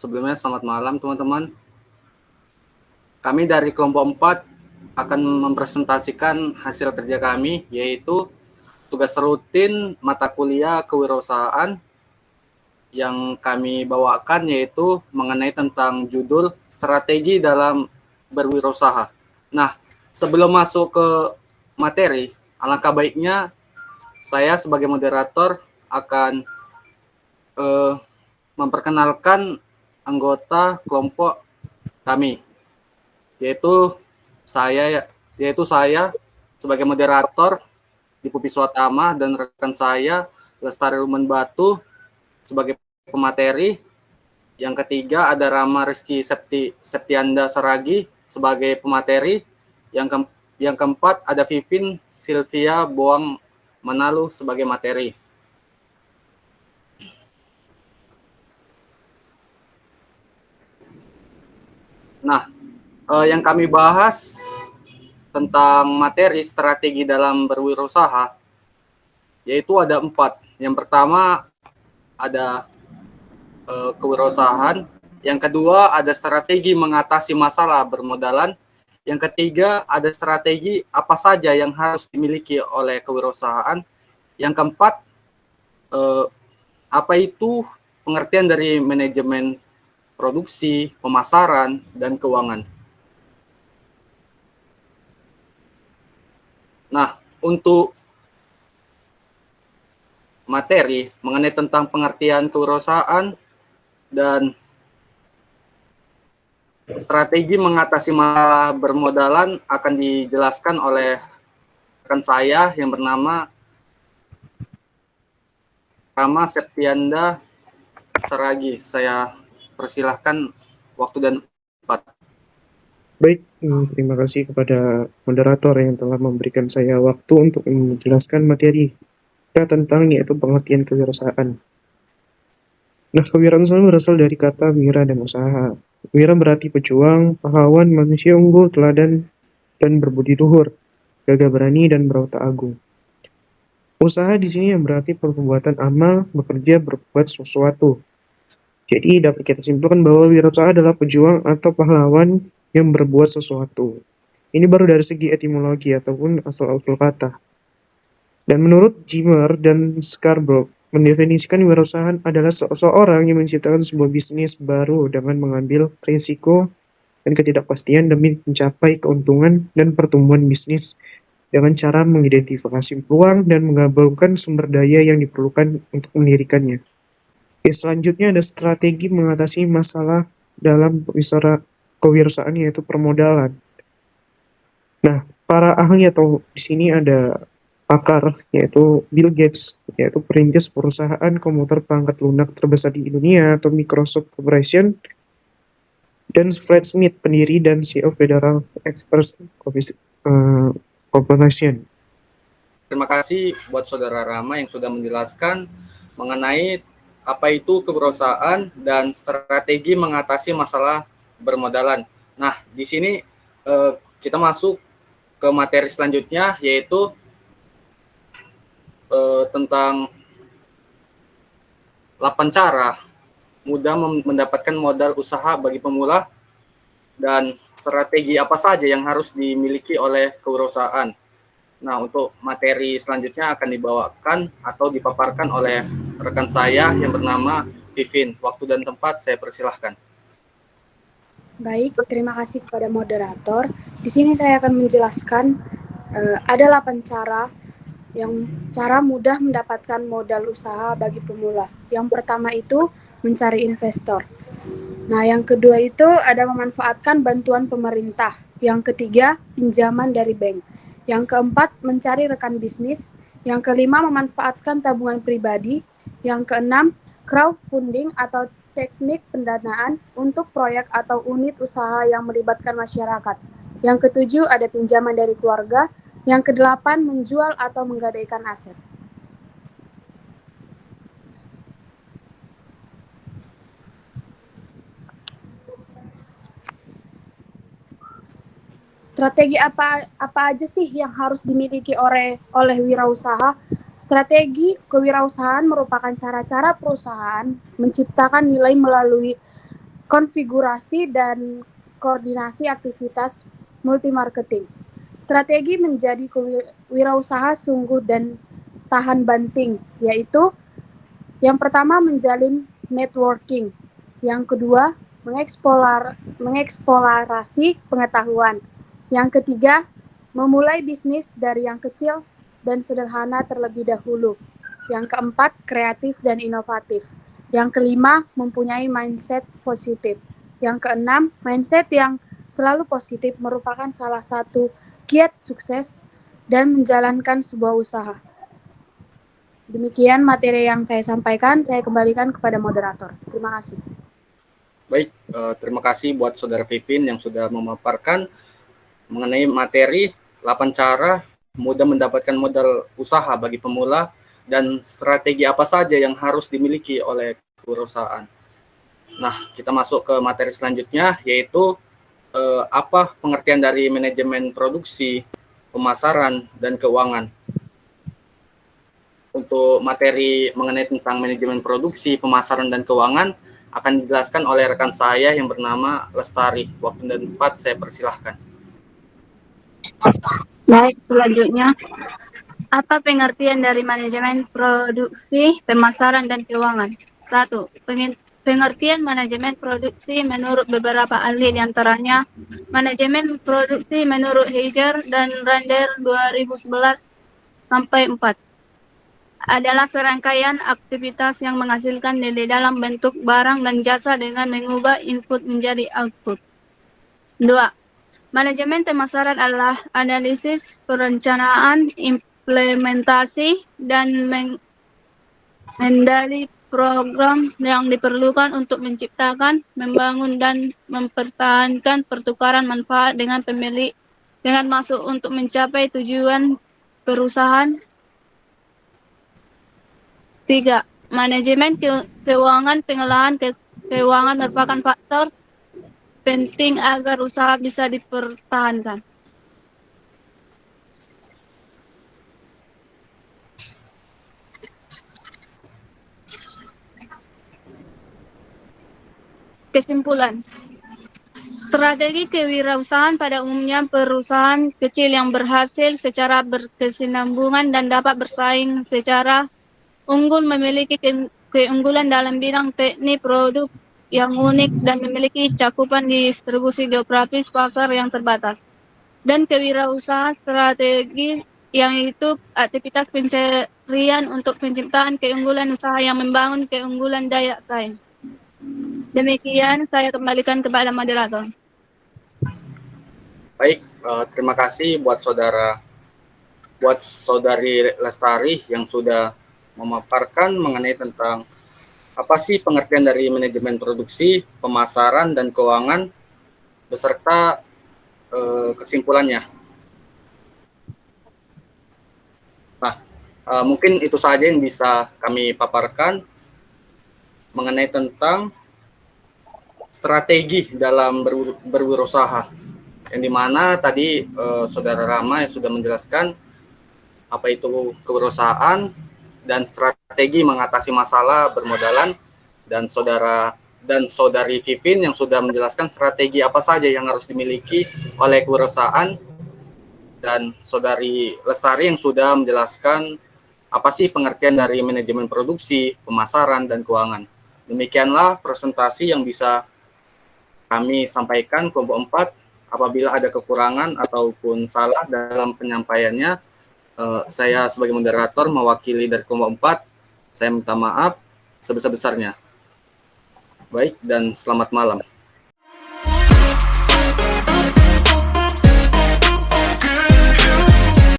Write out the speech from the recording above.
Sebelumnya selamat malam teman-teman. Kami dari kelompok 4 akan mempresentasikan hasil kerja kami, yaitu tugas rutin mata kuliah kewirausahaan yang kami bawakan, yaitu mengenai tentang judul strategi dalam berwirausaha. Nah, sebelum masuk ke materi, alangkah baiknya saya sebagai moderator akan memperkenalkan anggota kelompok kami, yaitu saya sebagai moderator di Pupi Swatama dan rekan saya Lestari Rumen Batu sebagai pemateri. Yang ketiga ada Rama Rizky Septianda Saragi sebagai pemateri. Yang keempat ada Vivin Sylvia Boang Manalu sebagai materi. Nah, yang kami bahas tentang materi strategi dalam berwirausaha, yaitu ada 4. Yang pertama ada kewirausahaan, yang kedua ada strategi mengatasi masalah bermodalan, yang ketiga ada strategi apa saja yang harus dimiliki oleh kewirausahaan, yang keempat apa itu pengertian dari manajemen produksi, pemasaran, dan keuangan. Nah, untuk materi mengenai tentang pengertian kewirausahaan dan strategi mengatasi masalah bermodalan akan dijelaskan oleh rekan saya yang bernama Rama Septianda Saragi. Saya persilahkan waktu dan tempat. Baik, terima kasih kepada moderator yang telah memberikan saya waktu untuk menjelaskan materi kita tentang yaitu pengertian kewirausahaan. Nah, kewirausahaan berasal dari kata wira dan usaha. Wira berarti pejuang, pahlawan, manusia unggul, teladan, dan berbudi luhur, gagah berani, dan berotak agung. Usaha di sini yang berarti perbuatan amal, bekerja, berbuat sesuatu. Jadi dapat kita simpulkan bahwa wirausaha adalah pejuang atau pahlawan yang berbuat sesuatu. Ini baru dari segi etimologi ataupun asal-usul kata. Dan menurut Jimmer dan Scarborough, mendefinisikan wirausahaan adalah seseorang yang menciptakan sebuah bisnis baru dengan mengambil risiko dan ketidakpastian demi mencapai keuntungan dan pertumbuhan bisnis dengan cara mengidentifikasi peluang dan menggabungkan sumber daya yang diperlukan untuk mendirikannya. Selanjutnya ada strategi mengatasi masalah dalam kewirausahaan yaitu permodalan. Nah, para ahli atau di sini ada pakar yaitu Bill Gates, yaitu perintis perusahaan komputer perangkat lunak terbesar di dunia atau Microsoft Corporation, dan Fred Smith, pendiri dan CEO Federal Express Corporation. Terima kasih buat Saudara Rama yang sudah menjelaskan mengenai apa itu kewirausahaan dan strategi mengatasi masalah bermodalan. Nah, di sini kita masuk ke materi selanjutnya, yaitu tentang 8 cara mudah mendapatkan modal usaha bagi pemula dan strategi apa saja yang harus dimiliki oleh kewirausahaan. Nah, untuk materi selanjutnya akan dibawakan atau dipaparkan oleh rekan saya yang bernama Vivin. Waktu dan tempat saya persilahkan. Baik, terima kasih kepada moderator. Di sini saya akan menjelaskan ada 8 cara mudah mendapatkan modal usaha bagi pemula. Yang pertama itu mencari investor. Nah, yang kedua itu ada memanfaatkan bantuan pemerintah. Yang ketiga, pinjaman dari bank. Yang keempat, mencari rekan bisnis. Yang kelima, memanfaatkan tabungan pribadi. Yang keenam, crowdfunding atau teknik pendanaan untuk proyek atau unit usaha yang melibatkan masyarakat. Yang ketujuh, ada pinjaman dari keluarga. Yang kedelapan, menjual atau menggadaikan aset. Strategi apa aja sih yang harus dimiliki oleh wirausaha? Strategi kewirausahaan merupakan cara-cara perusahaan menciptakan nilai melalui konfigurasi dan koordinasi aktivitas multi-marketing. Strategi menjadi wirausaha sungguh dan tahan banting, yaitu yang pertama menjalin networking, yang kedua mengeksplorasi pengetahuan, yang ketiga memulai bisnis dari yang kecil dan sederhana terlebih dahulu, yang keempat kreatif dan inovatif, yang kelima mempunyai mindset positif, yang keenam mindset yang selalu positif merupakan salah satu kiat sukses dan menjalankan sebuah usaha. Demikian materi yang saya sampaikan, saya kembalikan kepada moderator. Terima kasih. Baik, terima kasih buat Saudara Pipin yang sudah memaparkan mengenai materi 8 cara mudah mendapatkan modal usaha bagi pemula dan strategi apa saja yang harus dimiliki oleh perusahaan. Nah, kita masuk ke materi selanjutnya, yaitu apa pengertian dari manajemen produksi, pemasaran, dan keuangan. Untuk materi mengenai tentang manajemen produksi, pemasaran, dan keuangan akan dijelaskan oleh rekan saya yang bernama Lestari. Waktu dan tempat saya persilahkan. Baik, selanjutnya, apa pengertian dari manajemen produksi, pemasaran, dan keuangan? 1. Pengertian manajemen produksi menurut beberapa ahli, diantaranya manajemen produksi menurut Heiger dan Rander 2011-4 adalah serangkaian aktivitas yang menghasilkan nilai dalam bentuk barang dan jasa dengan mengubah input menjadi output. 2. Manajemen pemasaran adalah analisis, perencanaan, implementasi, dan mengendali program yang diperlukan untuk menciptakan, membangun, dan mempertahankan pertukaran manfaat dengan pemilik dengan maksud untuk mencapai tujuan perusahaan. 3. Manajemen keuangan. Pengelolaan keuangan merupakan faktor penting agar usaha bisa dipertahankan. Kesimpulan, strategi kewirausahaan pada umumnya perusahaan kecil yang berhasil secara berkesinambungan dan dapat bersaing secara unggul memiliki keunggulan dalam bidang teknik produk yang unik dan memiliki cakupan distribusi geografis pasar yang terbatas. Dan kewirausahaan strategi yang itu aktivitas pencarian untuk penciptaan keunggulan usaha yang membangun keunggulan daya saing. Demikian saya kembalikan kepada moderator. Baik, terima kasih buat saudari Lestari yang sudah memaparkan mengenai tentang apa sih pengertian dari manajemen produksi, pemasaran, dan keuangan beserta kesimpulannya. Nah, mungkin itu saja yang bisa kami paparkan mengenai tentang strategi dalam berwirausaha, yang dimana tadi Saudara Rama yang sudah menjelaskan apa itu kewirausahaan dan strategi mengatasi masalah bermodalan, dan saudari Vivin yang sudah menjelaskan strategi apa saja yang harus dimiliki oleh kewirausahaan, dan saudari Lestari yang sudah menjelaskan apa sih pengertian dari manajemen produksi, pemasaran, dan keuangan. Demikianlah presentasi yang bisa kami sampaikan kelompok 4. Apabila ada kekurangan ataupun salah dalam penyampaiannya, saya sebagai moderator mewakili dari kelompok 4, saya minta maaf sebesar-besarnya. Baik, dan selamat malam.